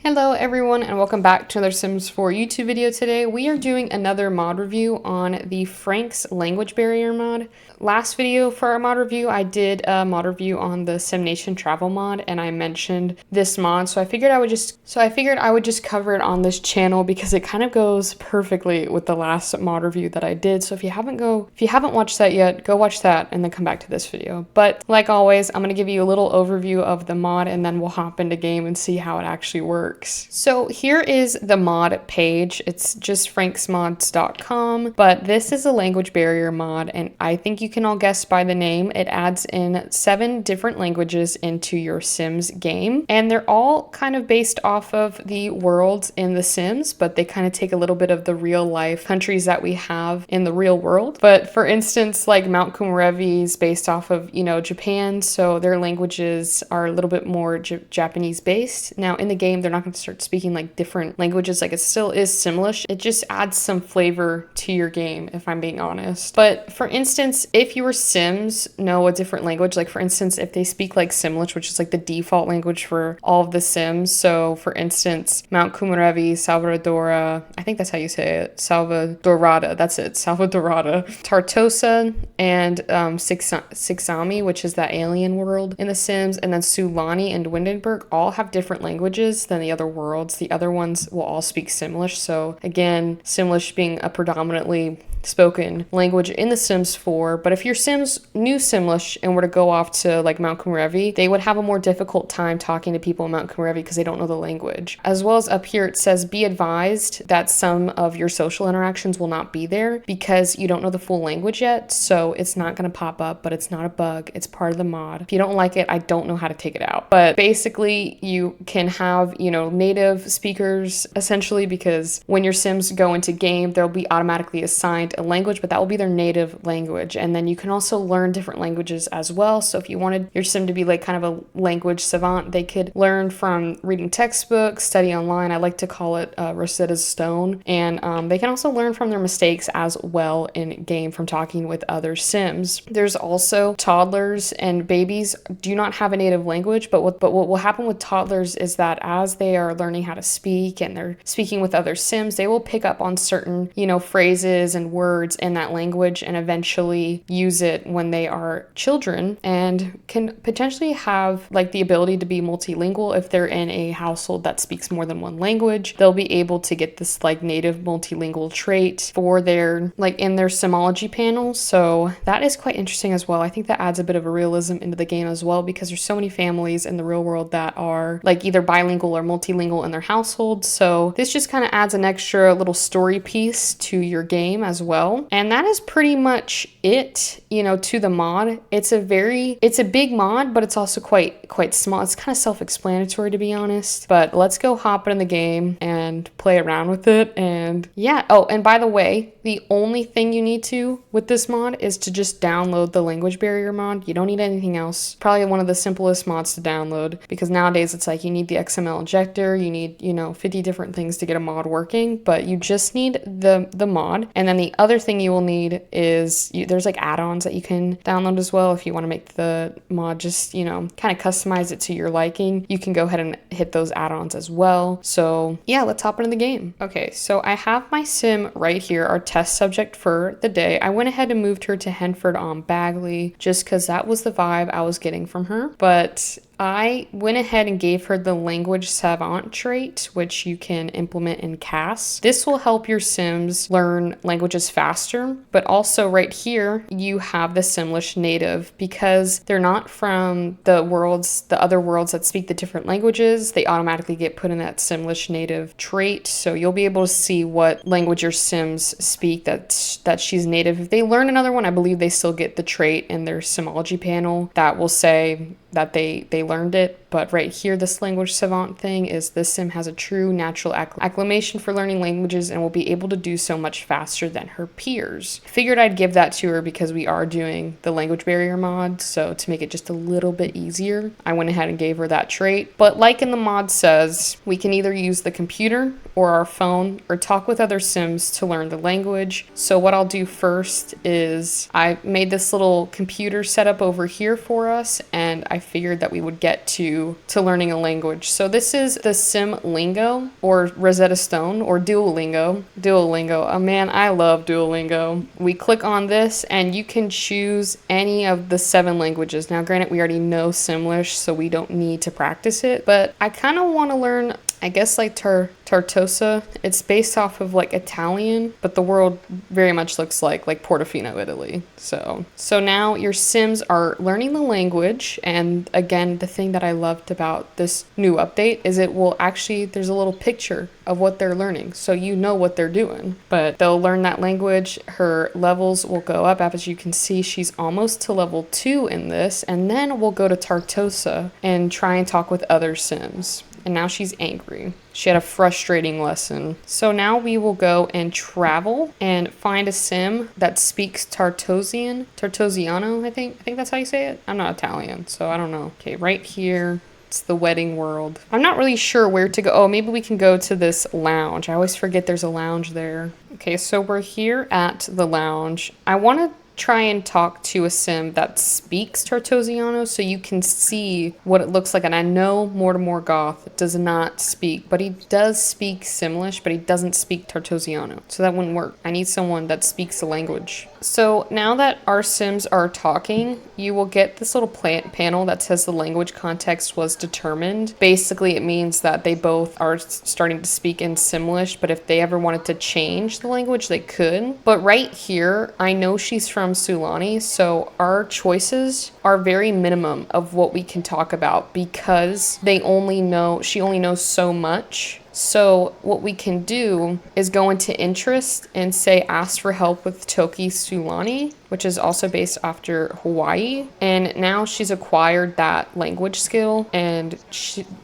Hello everyone and welcome back to another Sims 4 YouTube video. Today we are doing another mod review on the Frankk's language barrier mod. Last video for our mod review I did a mod review on the Sim Nation travel mod and I mentioned this mod, so I figured I would just cover it on this channel because it kind of goes perfectly with the last mod review that I did. So if you haven't watched that yet, go watch that and then come back to this video. But like always, I'm going to give you a little overview of the mod and then we'll hop into game and see how it actually works. So here is the mod page. It's just franksmods.com, but this is a language barrier mod and I think you can all guess by the name. It adds in 7 different languages into your Sims game and they're all kind of based off of the worlds in the Sims, but they kind of take a little bit of the real life countries that we have in the real world. But for instance, like Mount Kumaravi is based off of, Japan, so their languages are a little bit more Japanese based. Now in the game, they're not going to start speaking like different languages, like it still is Simlish. It just adds some flavor to your game, if I'm being honest. But for instance, if your Sims know a different language, like for instance, if they speak like Simlish, which is like the default language for all of the Sims. So for instance, Mount Kumaravi, Salvadora, I think that's how you say it, Salvadorada, that's it, Salvadorada, Tartosa, and Sixami, which is that alien world in the Sims, and then Sulani and Windenburg all have different languages than the other worlds. The other ones will all speak Simlish. So again, Simlish being a predominantly spoken language in the Sims 4, but if your Sims knew Simlish and were to go off to like Mount Kumaravi, they would have a more difficult time talking to people in Mount Kumaravi because they don't know the language. As well as up here it says be advised that some of your social interactions will not be there because you don't know the full language yet, so it's not going to pop up, but it's not a bug, it's part of the mod. If you don't like it, I don't know how to take it out, but basically you can have native speakers essentially, because when your Sims go into game they'll be automatically assigned a language, but that will be their native language. And then you can also learn different languages as well. So if you wanted your Sim to be like kind of a language savant, they could learn from reading textbooks, study online. I like to call it Rosetta Stone. And they can also learn from their mistakes as well in game from talking with other Sims. There's also toddlers and babies do not have a native language, but what will happen with toddlers is that as they are learning how to speak and they're speaking with other Sims, they will pick up on certain, phrases and words in that language and eventually use it when they are children and can potentially have like the ability to be multilingual. If they're in a household that speaks more than one language, they'll be able to get this like native multilingual trait for their in their Simology panel. So that is quite interesting as well. I think that adds a bit of a realism into the game as well, because there's so many families in the real world that are like either bilingual or multilingual in their household. So this just kind of adds an extra little story piece to your game as well. And that is pretty much it, to the mod. It's a big mod, but it's also quite small. It's kind of self-explanatory, to be honest, but let's go hop in the game and play around with it. And yeah. Oh, and by the way, the only thing you need to with this mod is to just download the language barrier mod. You don't need anything else. Probably one of the simplest mods to download, because nowadays it's like you need the XML injector, you need 50 different things to get a mod working, but you just need the mod. And then the other thing you will need is there's like add-ons that you can download as well. If you want to make the mod just kind of customize it to your liking, you can go ahead and hit those add-ons as well. So yeah, let's hop into the game. Okay, so I have my Sim right here, our test subject for the day. I went ahead and moved her to Henford on Bagley just because that was the vibe I was getting from her, but I went ahead and gave her the language savant trait, which you can implement in CAS. This will help your Sims learn languages faster, but also right here, you have the Simlish native, because they're not from the other worlds that speak the different languages. They automatically get put in that Simlish native trait. So you'll be able to see what language your Sims speak that she's native. If they learn another one, I believe they still get the trait in their Simology panel that will say that they learned it. But right here, this language savant thing is this Sim has a true natural acclamation for learning languages and will be able to do so much faster than her peers. Figured I'd give that to her because we are doing the language barrier mod, so to make it just a little bit easier, I went ahead and gave her that trait. But like in the mod says, we can either use the computer or our phone or talk with other Sims to learn the language. So what I'll do first is I made this little computer setup over here for us, and I figured that we would get to learning a language. So this is the Sim Lingo, or Rosetta Stone, or Duolingo. Duolingo. Oh man, I love Duolingo. We click on this and you can choose any of the 7 languages. Now granted, we already know Simlish, so we don't need to practice it, but I kind of want to learn, I guess, like Tartosa. It's based off of like Italian, but the world very much looks like Portofino, Italy. So now your Sims are learning the language, and again, the thing that I loved about this new update is it will actually, there's a little picture of what they're learning, so you know what they're doing. But they'll learn that language, her levels will go up. As you can see, she's almost to level 2 in this, and then we'll go to Tartosa and try and talk with other Sims. And now she's angry. She had a frustrating lesson. So now we will go and travel and find a sim that speaks Tartosiano, I think that's how you say it. I'm not Italian, so I don't know. Okay, right here. It's the wedding world. I'm not really sure where to go. Oh, maybe we can go to this lounge. I always forget there's a lounge there. Okay, so we're here at the lounge. I want to try and talk to a sim that speaks Tartosiano so you can see what it looks like. And I know Mortimer Goth does not speak, but he does speak Simlish, but he doesn't speak Tartosiano. So that wouldn't work. I need someone that speaks the language. So now that our Sims are talking, you will get this little panel that says the language context was determined. Basically, it means that they both are starting to speak in Simlish, but if they ever wanted to change the language, they could. But right here, I know she's from Sulani, so our choices are very minimum of what we can talk about because she only knows so much. So what we can do is go into interest and say ask for help with Toki Sulani, which is also based after Hawaii. And now she's acquired that language skill, and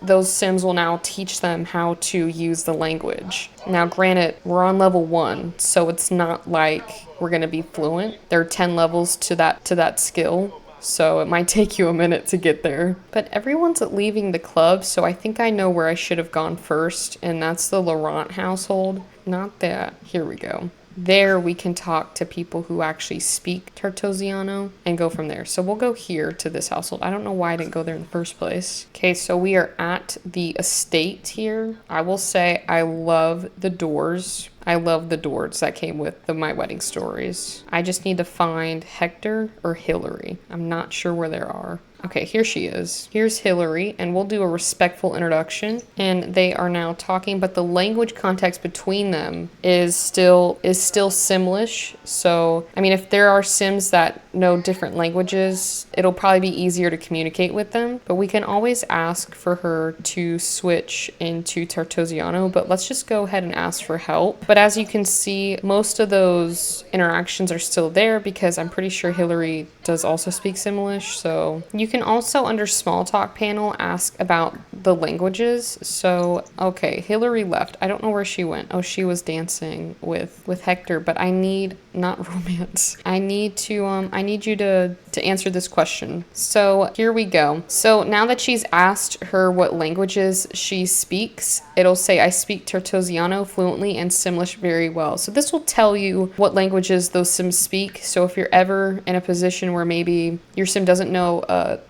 those Sims will now teach them how to use the language. Now granted, we're on level 1, so it's not like we're going to be fluent. There are 10 levels to that skill. So it might take you a minute to get there. But everyone's leaving the club, so I think I know where I should have gone first, and that's the Laurent household. Not that. Here we go. There we can talk to people who actually speak Tartosiano and go from there. So we'll go here to this household. I don't know why I didn't go there in the first place. Okay, so we are at the estate here. I will say I love the doors. I love the doors that came with the My Wedding Stories. I just need to find Hector or Hillary. I'm not sure where they are. Okay, here she is. Here's Hillary, and we'll do a respectful introduction. And they are now talking, but the language context between them is still Simlish. So, I mean, if there are Sims that know different languages, it'll probably be easier to communicate with them. But we can always ask for her to switch into Tartosiano, but let's just go ahead and ask for help. But as you can see, most of those interactions are still there because I'm pretty sure Hillary does also speak Simlish. So you can also, under small talk panel, ask about the languages. So, okay, Hillary left. I don't know where she went. Oh, she was dancing with Hector, but I need, not romance. I need you to answer this question. So here we go. So now that she's asked her what languages she speaks, it'll say, I speak Tartosiano fluently and Simlish very well. So this will tell you what languages those Sims speak. So if you're ever in a position where maybe your Sim doesn't know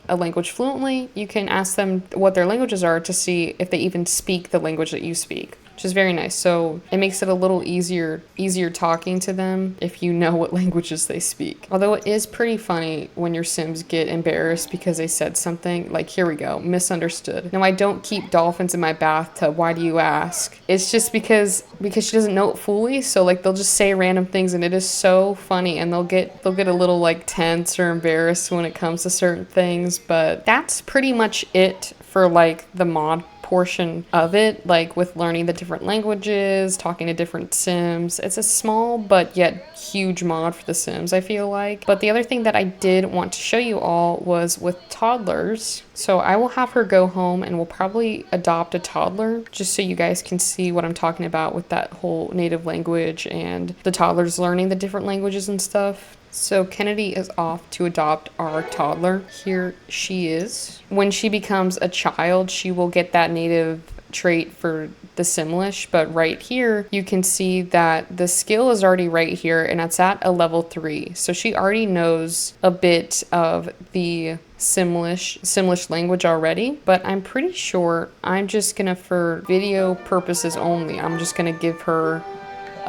a language fluently, you can ask them what their languages are to see if they even speak the language that you speak, which is very nice. So it makes it a little easier talking to them if you know what languages they speak. Although it is pretty funny when your Sims get embarrassed because they said something like, here we go, misunderstood. No, I don't keep dolphins in my bathtub. Why do you ask? It's just because she doesn't know it fully. So like they'll just say random things and it is so funny, and they'll get a little like tense or embarrassed when it comes to certain things. But that's pretty much it for like the mod portion of it, like with learning the different languages, talking to different Sims. It's a small but yet huge mod for the Sims, I feel like. But the other thing that I did want to show you all was with toddlers. So I will have her go home and we'll probably adopt a toddler just so you guys can see what I'm talking about with that whole native language and the toddlers learning the different languages and stuff. So Kennedy is off to adopt our toddler. Here she is. When she becomes a child, she will get that native trait for the Simlish, but right here you can see that the skill is already right here and it's at a level 3. So she already knows a bit of the Simlish language already, but I'm pretty sure I'm just gonna, for video purposes only, I'm just gonna give her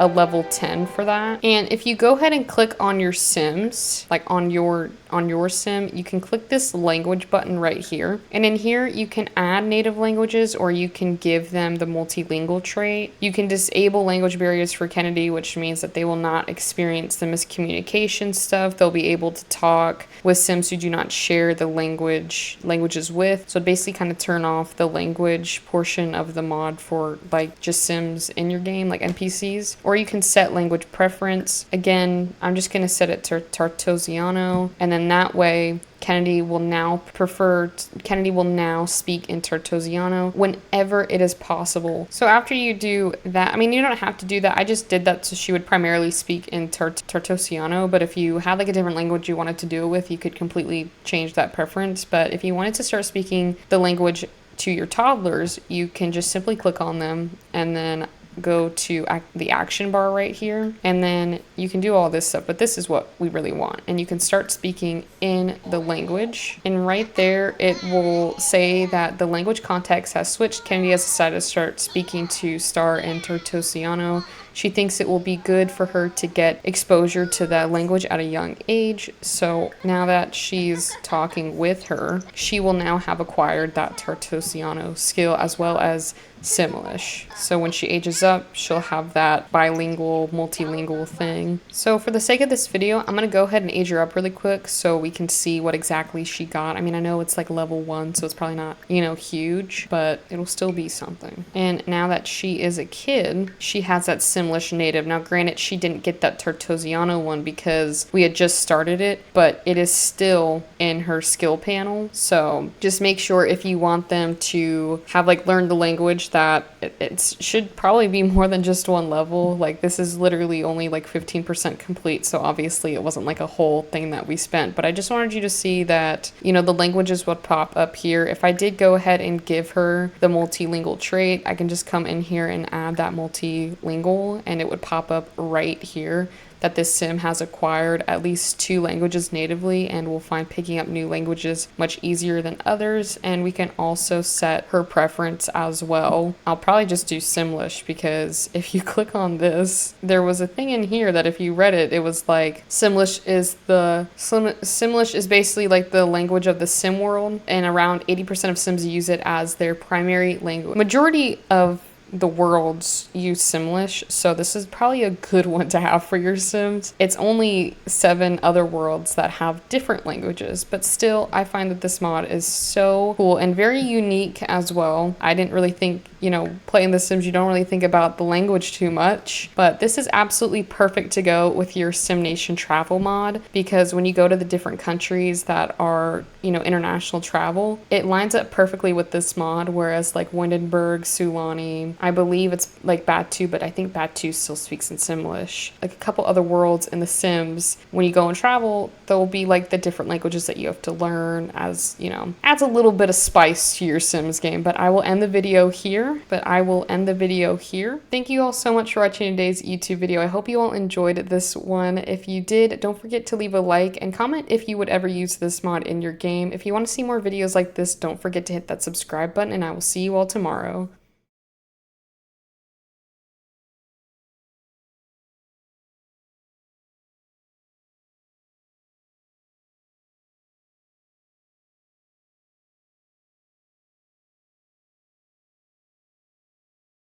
a level 10 for that. And if you go ahead and click on your Sims, like on your sim, you can click this language button right here. And in here, you can add native languages or you can give them the multilingual trait. You can disable language barriers for Kennedy, which means that they will not experience the miscommunication stuff. They'll be able to talk with Sims who do not share the languages with. So basically kind of turn off the language portion of the mod for like just Sims in your game, like NPCs. Or you can set language preference. Again, I'm just going to set it to Tartosiano, and then that way Kennedy will now speak in Tartosiano whenever it is possible. So after you do that, I mean, you don't have to do that. I just did that so she would primarily speak in Tartosiano, but if you had like a different language you wanted to do it with, you could completely change that preference. But if you wanted to start speaking the language to your toddlers, you can just simply click on them and then go to the action bar right here, and then you can do all this stuff, but this is what we really want. And you can start speaking in the language, and right there it will say that the language context has switched. Kennedy has decided to start speaking to Star and Tartosiano. She thinks it will be good for her to get exposure to that language at a young age. So now that she's talking with her, she will now have acquired that Tartosiano skill as well as Simlish. So when she ages up, she'll have that bilingual, multilingual thing. So for the sake of this video, I'm going to go ahead and age her up really quick so we can see what exactly she got. I mean, I know it's like level 1, so it's probably not, you know, huge, but it'll still be something. And now that she is a kid, she has that Simlish native. Now, granted, she didn't get that Tartosiano one because we had just started it, but it is still in her skill panel. So just make sure if you want them to have like learned the language that it should probably be more than just one level. Like this is literally only like 15% complete, so obviously it wasn't like a whole thing that we spent, but I just wanted you to see that, you know, the languages would pop up here. If I did go ahead and give her the multilingual trait, I can just come in here and add that multilingual and it would pop up right here that this sim has acquired at least 2 languages natively and will find picking up new languages much easier than others. And we can also set her preference as well. I'll probably just do Simlish because if you click on this, there was a thing in here that if you read it, it was like Simlish is basically like the language of the sim world, and around 80% of Sims use it as their primary language. Majority of the worlds use Simlish, so this is probably a good one to have for your Sims. It's only 7 other worlds that have different languages, but still I find that this mod is so cool and very unique as well. I didn't really think, you know, playing The Sims, you don't really think about the language too much, but this is absolutely perfect to go with your Sim Nation travel mod, because when you go to the different countries that are, you know, international travel, it lines up perfectly with this mod, whereas like Windenburg, Sulani, I believe it's like Batu, but I think Batu still speaks in Simlish. Like a couple other worlds in The Sims, when you go and travel, there will be like the different languages that you have to learn, as, you know, adds a little bit of spice to your Sims game. But I will end the video here. Thank you all so much for watching today's YouTube video. I hope you all enjoyed this one. If you did, don't forget to leave a like and comment if you would ever use this mod in your game. If you want to see more videos like this, don't forget to hit that subscribe button, and I will see you all tomorrow.